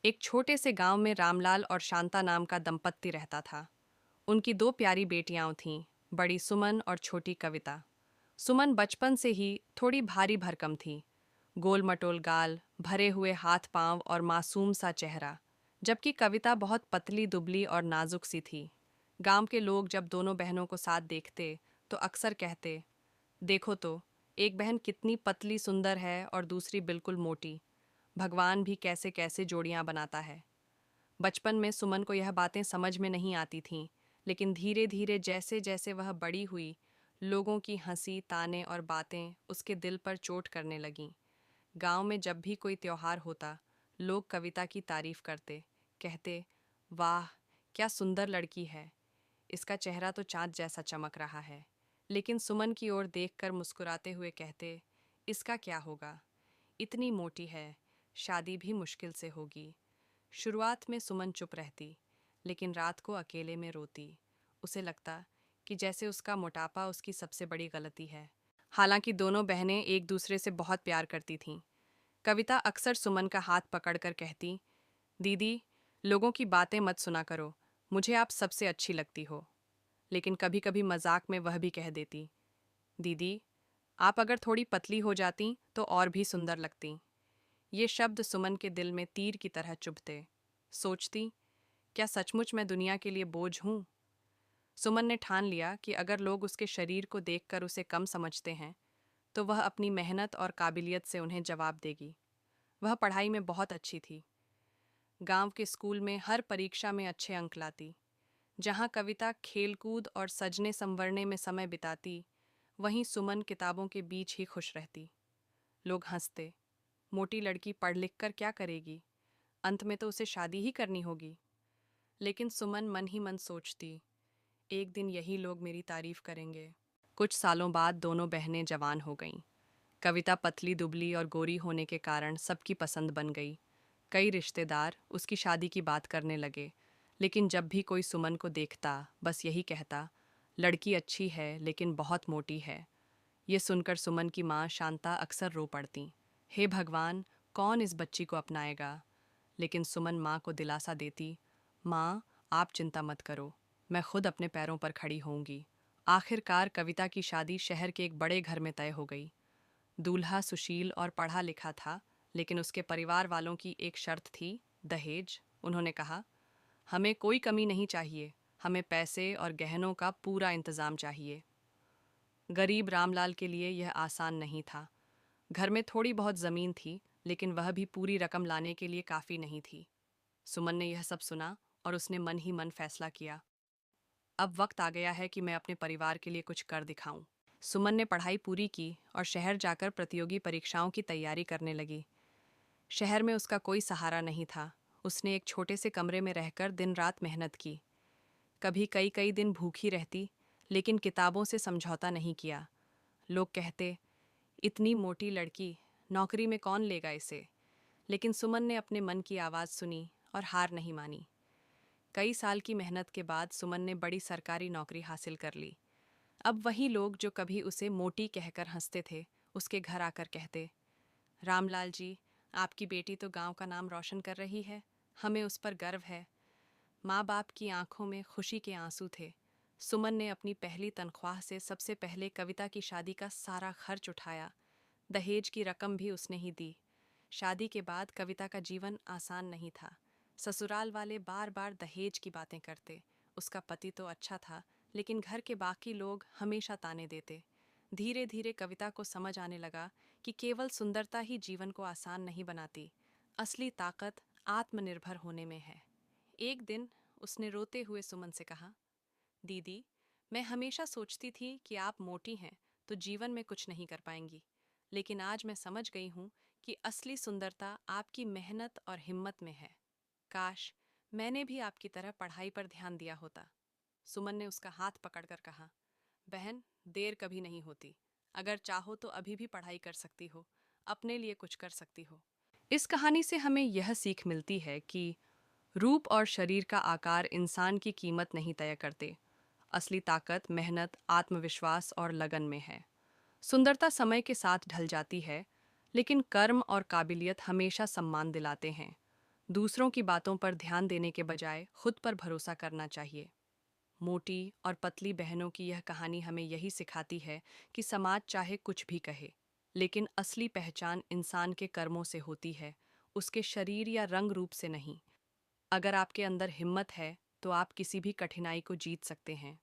एक छोटे से गांव में रामलाल और शांता नाम का दंपत्ति रहता था। उनकी दो प्यारी बेटियां थीं, बड़ी सुमन और छोटी कविता। सुमन बचपन से ही थोड़ी भारी भरकम थी, गोल मटोल गाल, भरे हुए हाथ पांव और मासूम सा चेहरा, जबकि कविता बहुत पतली दुबली और नाजुक सी थी। गांव के लोग जब दोनों बहनों को साथ देखते तो अक्सर कहते, देखो तो, एक बहन कितनी पतली सुंदर है और दूसरी बिल्कुल मोटी। भगवान भी कैसे कैसे जोड़ियां बनाता है। बचपन में सुमन को यह बातें समझ में नहीं आती थीं, लेकिन धीरे धीरे जैसे जैसे वह बड़ी हुई, लोगों की हंसी ताने और बातें उसके दिल पर चोट करने लगीं। गांव में जब भी कोई त्योहार होता, लोग कविता की तारीफ करते, कहते, वाह, क्या सुंदर लड़की है, इसका चेहरा तो चाँद जैसा चमक रहा है। लेकिन सुमन की ओर देखकर मुस्कुराते हुए कहते, इसका क्या होगा, इतनी मोटी है, शादी भी मुश्किल से होगी। शुरुआत में सुमन चुप रहती, लेकिन रात को अकेले में रोती। उसे लगता कि जैसे उसका मोटापा उसकी सबसे बड़ी गलती है। हालांकि दोनों बहनें एक दूसरे से बहुत प्यार करती थीं। कविता अक्सर सुमन का हाथ पकड़कर कहती, दीदी, लोगों की बातें मत सुना करो, मुझे आप सबसे अच्छी लगती हो। लेकिन कभी कभी मजाक में वह भी कह देती, दीदी, आप अगर थोड़ी पतली हो जाती तो और भी सुंदर लगती। ये शब्द सुमन के दिल में तीर की तरह चुभते। सोचती, क्या सचमुच मैं दुनिया के लिए बोझ हूँ? सुमन ने ठान लिया कि अगर लोग उसके शरीर को देखकर उसे कम समझते हैं, तो वह अपनी मेहनत और काबिलियत से उन्हें जवाब देगी। वह पढ़ाई में बहुत अच्छी थी। गांव के स्कूल में हर परीक्षा में अच्छे अंक लाती। जहाँ कविता खेलकूद और सजने संवरने में समय बिताती, वहीं सुमन किताबों के बीच ही खुश रहती। लोग हंसते, मोटी लड़की पढ़ लिख कर क्या करेगी, अंत में तो उसे शादी ही करनी होगी। लेकिन सुमन मन ही मन सोचती, एक दिन यही लोग मेरी तारीफ करेंगे। कुछ सालों बाद दोनों बहनें जवान हो गईं। कविता पतली दुबली और गोरी होने के कारण सबकी पसंद बन गई। कई रिश्तेदार उसकी शादी की बात करने लगे, लेकिन जब भी कोई सुमन को देखता बस यही कहता, लड़की अच्छी है लेकिन बहुत मोटी है। ये सुनकर सुमन की माँ शांता अक्सर रो पड़ती, हे भगवान, कौन इस बच्ची को अपनाएगा। लेकिन सुमन माँ को दिलासा देती, माँ, आप चिंता मत करो, मैं खुद अपने पैरों पर खड़ी होऊंगी। आखिरकार कविता की शादी शहर के एक बड़े घर में तय हो गई। दूल्हा सुशील और पढ़ा लिखा था, लेकिन उसके परिवार वालों की एक शर्त थी, दहेज। उन्होंने कहा, हमें कोई कमी नहीं चाहिए, हमें पैसे और गहनों का पूरा इंतजाम चाहिए। गरीब रामलाल के लिए यह आसान नहीं था। घर में थोड़ी बहुत ज़मीन थी, लेकिन वह भी पूरी रकम लाने के लिए काफ़ी नहीं थी। सुमन ने यह सब सुना और उसने मन ही मन फैसला किया, अब वक्त आ गया है कि मैं अपने परिवार के लिए कुछ कर दिखाऊं। सुमन ने पढ़ाई पूरी की और शहर जाकर प्रतियोगी परीक्षाओं की तैयारी करने लगी। शहर में उसका कोई सहारा नहीं था। उसने एक छोटे से कमरे में रहकर दिन रात मेहनत की। कभी कई कई दिन भूखी रहती, लेकिन किताबों से समझौता नहीं किया। लोग कहते, इतनी मोटी लड़की, नौकरी में कौन लेगा इसे। लेकिन सुमन ने अपने मन की आवाज़ सुनी और हार नहीं मानी। कई साल की मेहनत के बाद सुमन ने बड़ी सरकारी नौकरी हासिल कर ली। अब वही लोग जो कभी उसे मोटी कहकर हंसते थे, उसके घर आकर कहते, रामलाल जी, आपकी बेटी तो गांव का नाम रोशन कर रही है, हमें उस पर गर्व है। माँ बाप की आंखों में खुशी के आंसू थे। सुमन ने अपनी पहली तनख्वाह से सबसे पहले कविता की शादी का सारा खर्च उठाया। दहेज की रकम भी उसने ही दी। शादी के बाद कविता का जीवन आसान नहीं था। ससुराल वाले बार बार दहेज की बातें करते। उसका पति तो अच्छा था, लेकिन घर के बाकी लोग हमेशा ताने देते। धीरे धीरे कविता को समझ आने लगा कि केवल सुंदरता ही जीवन को आसान नहीं बनाती। असली ताकत आत्मनिर्भर होने में है। एक दिन उसने रोते हुए सुमन से कहा, दीदी, मैं हमेशा सोचती थी कि आप मोटी हैं तो जीवन में कुछ नहीं कर पाएंगी, लेकिन आज मैं समझ गई हूँ कि असली सुंदरता आपकी मेहनत और हिम्मत में है। काश मैंने भी आपकी तरह पढ़ाई पर ध्यान दिया होता। सुमन ने उसका हाथ पकड़कर कहा, बहन, देर कभी नहीं होती। अगर चाहो तो अभी भी पढ़ाई कर सकती हो, अपने लिए कुछ कर सकती हो। इस कहानी से हमें यह सीख मिलती है कि रूप और शरीर का आकार इंसान की कीमत नहीं तय करते। असली ताकत मेहनत, आत्मविश्वास और लगन में है। सुंदरता समय के साथ ढल जाती है, लेकिन कर्म और काबिलियत हमेशा सम्मान दिलाते हैं। दूसरों की बातों पर ध्यान देने के बजाय खुद पर भरोसा करना चाहिए। मोटी और पतली बहनों की यह कहानी हमें यही सिखाती है कि समाज चाहे कुछ भी कहे, लेकिन असली पहचान इंसान के कर्मों से होती है, उसके शरीर या रंग रूप से नहीं। अगर आपके अंदर हिम्मत है, तो आप किसी भी कठिनाई को जीत सकते हैं।